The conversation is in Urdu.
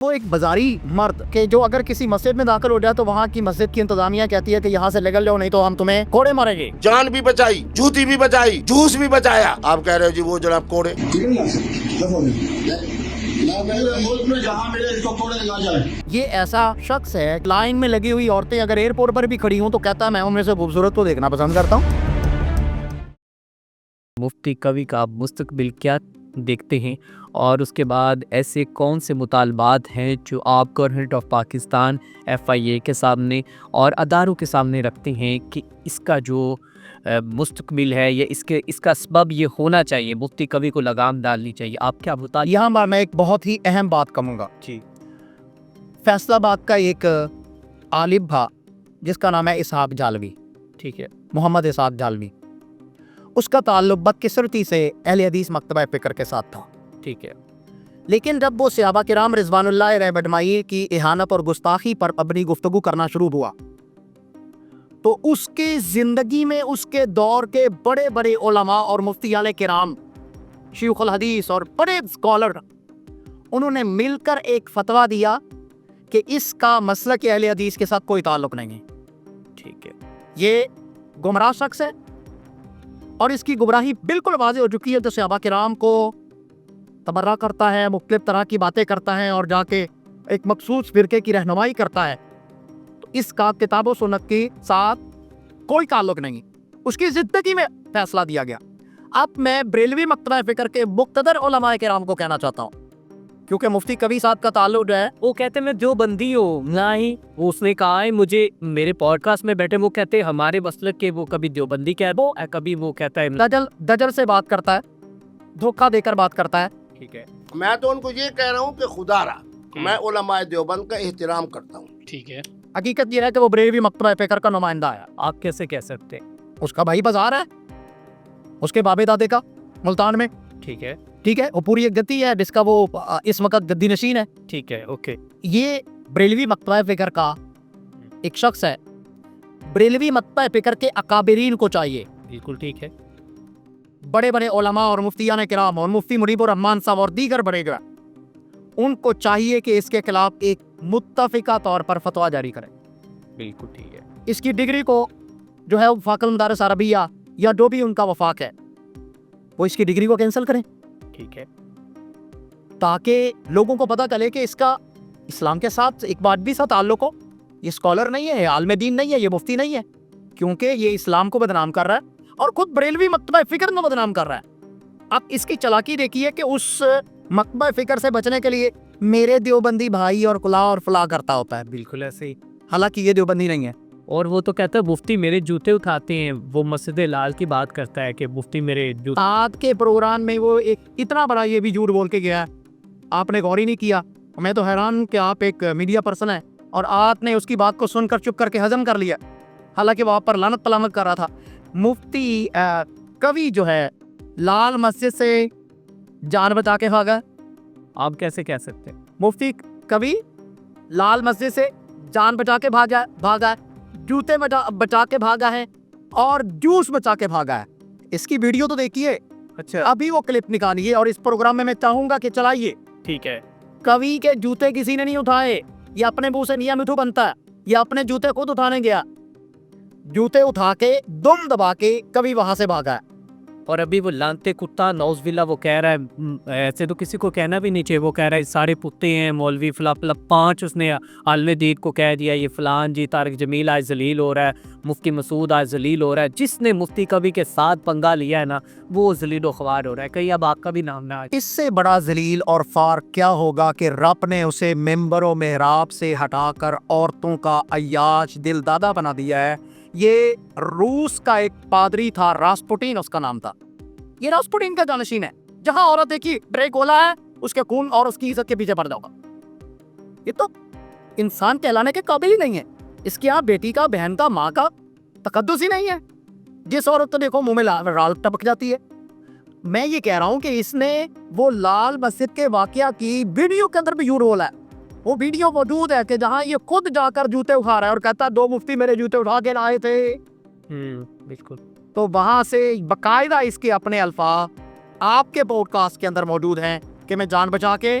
وہ ایک بازاری مرد کہ جو اگر کسی مسجد میں داخل ہو جائے تو وہاں کی مسجد کی انتظامیہ کہتی ہے کہ یہاں سے نکل جاؤ نہیں تو ہم تمہیں کوڑے ماریں گے. جان بھی بچائی، جوتی بھی بچائی، جوس بھی بچایا. آپ کہہ رہے ہو جی وہ جناب کوڑے. یہ ایسا شخص ہے لائن میں لگی ہوئی عورتیں اگر ایئرپورٹ پر بھی کھڑی ہوں تو کہتا ہے میں ان میں سے خوبصورت کو دیکھنا پسند کرتا ہوں. مفتی کوی کا مستقبل کیا دیکھتے ہیں اور اس کے بعد ایسے کون سے مطالبات ہیں جو آپ گورنمنٹ آف پاکستان FIA کے سامنے اور اداروں کے سامنے رکھتے ہیں کہ اس کا جو مستقبل ہے یا اس کا سبب یہ ہونا چاہیے، مفتی کوی کو لگام ڈالنی چاہیے. آپ کیا بتائیں؟ یہاں میں ایک بہت ہی اہم بات کہوں گا. جی. فیصل آباد کا ایک عالم تھا جس کا نام ہے اسحاق جالوی. ٹھیک ہے. محمد اسحاق جالوی. اس کا تعلق بدقسمتی سے اہل حدیث مکتبہ فکر کے ساتھ تھا. ٹھیک ہے. لیکن جب وہ صحابہ کرام رضوان اللہ علیہ اجمعین کی اہانت اور گستاخی پر اپنی گفتگو کرنا شروع ہوا تو اس کے زندگی میں اس کے دور کے بڑے بڑے علماء اور مفتیان کرام، شیوخ الحدیث اور بڑے اسکالر، انہوں نے مل کر ایک فتویٰ دیا کہ اس کا مسلک اہل حدیث کے ساتھ کوئی تعلق نہیں ہے. ٹھیک ہے. یہ گمراہ شخص ہے اور اس کی گمراہی بالکل واضح ہو چکی ہے. جو صحابہ کرام کو تبرہ کرتا ہے، مختلف طرح کی باتیں کرتا ہے اور جا کے ایک مخصوص فرقے کی رہنمائی کرتا ہے، تو اس کا کتاب و سنت کے ساتھ کوئی تعلق نہیں. اس کی زندگی میں فیصلہ دیا گیا. اب میں بریلوی مکتبہ فکر کے مقتدر علماء کرام کو کہنا چاہتا ہوں، کیونکہ مفتی کوی صاحب کا تعلق جو ہے وہ کہتے ہیں میں جو بندی ہوں نہ ہی اس نے کہا ہے مجھے میرے پوڈ کاسٹ میں بیٹھے وہ کہتے ہیں ہمارے مسلک کے، وہ کبھی دیوبندی کہتا ہے کبھی وہ کہتا ہے دجل سے بات کرتا ہے، دھوکہ دے کر بات کرتا ہے. ٹھیک ہے. میں تو ان کو یہ کہہ رہا ہوں کہ خدا را میں علماء دیوبند کا احترام کرتا ہوں. ٹھیک ہے. حقیقت یہ ہے کہ وہ بریلوی مکتبہ فکر کا نمائندہ ہے. آپ کیسے کہہ سکتے ہیں؟ اس کا بھائی بازار ہے، اس کے بابے دادے کا ملتان میں. ٹھیک ہے. ٹھیک ہے. وہ پوری ایک گدی ہے جس کا وہ اس وقت گدی نشین ہے. ٹھیک ہے. اوکے. یہ بریلوی مکتبہ فکر کا ایک شخص ہے. بریلوی مکتبہ فکر کے اکابرین کو چاہیے، بالکل ٹھیک ہے، بڑے بڑے علماء اور مفتیان کرام اور مفتی منیب الرحمان صاحب اور دیگر بڑے گئے، ان کو چاہیے کہ اس کے خلاف ایک متفقہ طور پر فتویٰ جاری کریں. بالکل ٹھیک ہے. اس کی ڈگری کو جو ہے وفاق المدارس عربیہ یا جو بھی ان کا وفاق ہے وہ اس کی ڈگری کو کینسل کریں. ٹھیک ہے. تاکہ لوگوں کو پتہ چلے کہ اس کا اسلام کے ساتھ ایک بات بھی ساتھ تعلق ہو. یہ اسکالر نہیں ہے، عالم دین نہیں ہے، یہ مفتی نہیں ہے، کیونکہ یہ اسلام کو بدنام کر رہا ہے اور خود بریلوی مکتبہ فکر کو بدنام کر رہا ہے. اب اس کی چالاکی دیکھیے کہ اس مکتبہ فکر سے بچنے کے لیے میرے دیوبندی بھائی اور فلاں اور فلاں کرتا ہوتا ہے. بالکل ایسے ہی. حالانکہ یہ دیوبندی نہیں ہے. اور وہ تو کہتا ہے مفتی میرے جوتے اٹھاتے ہیں. وہ مسجد لال کی بات کرتا ہے کہ مفتی میرے جوتے. آج کے پروگرام میں وہ ایک اتنا بڑا یہ بھی جھوٹ بول کے گیا ہے، آپ نے غور ہی نہیں کیا. میں تو حیران ہوں کہ آپ ایک میڈیا پرسن ہیں اور آپ نے اس کی بات کو سن کر چپ کر کے ہضم کر لیا، حالانکہ وہ آپ پر لعنت پلامت کر رہا تھا. مفتی کوی جو ہے لال مسجد سے جان بچا کے بھاگا. آپ کیسے کہہ سکتے ہیں؟ مفتی کوی لال مسجد سے جان بچا کے بھاگا ہے، جوتے بچا کے بھاگا ہے اور جوس بچا کے بھاگا ہے. اس کی ویڈیو تو دیکھیے. اچھا. ابھی وہ کلپ نکالیے اور اس پروگرام میں چاہوں گا کہ چلائیے. ٹھیک ہے. کوی کے جوتے کسی نے نہیں اٹھائے، یہ اپنے منہ سے نیا مٹھو بنتا ہے، یہ اپنے جوتے خود اٹھانے گیا. جوتے اٹھا کے دم دبا کے کوی وہاں سے بھاگا ہے. اور ابھی وہ لانتے کتا نوز باللہ وہ کہہ رہا ہے، ایسے تو کسی کو کہنا بھی نہیں چاہیے، وہ کہہ رہا ہے سارے پتے ہیں مولوی فلا فلا 5 اس نے عالم دین کو کہہ دیا، یہ فلان جی طارق جمیل آج ذلیل ہو رہا ہے، مفتی مسعود آج ذلیل ہو رہا ہے. جس نے مفتی کوی کے ساتھ پنگا لیا ہے نا وہ ذلیل و خوار ہو رہا ہے. کہیں اب آپ کا بھی نام نہ آئے. اس سے بڑا ذلیل اور خوار کیا ہوگا کہ رب نے اسے ممبر و محراب سے ہٹا کر عورتوں کا عیاش دل دادا بنا دیا ہے. یہ روس کا ایک پادری تھا، راسپوٹین اس کا نام تھا. یہ راسپوٹین کا جانشین ہے. جہاں عورت دیکھی بریک گولا ہے اس کے خون اور اس کی عزت کے پیچھے پڑ جاؤ گا. یہ تو انسان کہلانے کے قابل ہی نہیں ہے. اس کے یہاں بیٹی کا، بہن کا، ماں کا تقدس ہی نہیں ہے. جس عورت تو دیکھو منہ میں رال ٹپک جاتی ہے. میں یہ کہہ رہا ہوں کہ اس نے وہ لال مسجد کے واقعہ کی ویڈیو کے اندر بھی جھوٹ بولا ہے. وہ ویڈیو موجود ہے کہ جہاں یہ خود جا کر جوتے اٹھا رہا ہے اور کہتا ہے 2 مفتی میرے جوتے اٹھا کے لائے تھے. بالکل. تو وہاں سے باقاعدہ اس کے اپنے الفاظ آپ کے پوڈ کاسٹ کے اندر موجود ہیں کہ میں جان بچا کے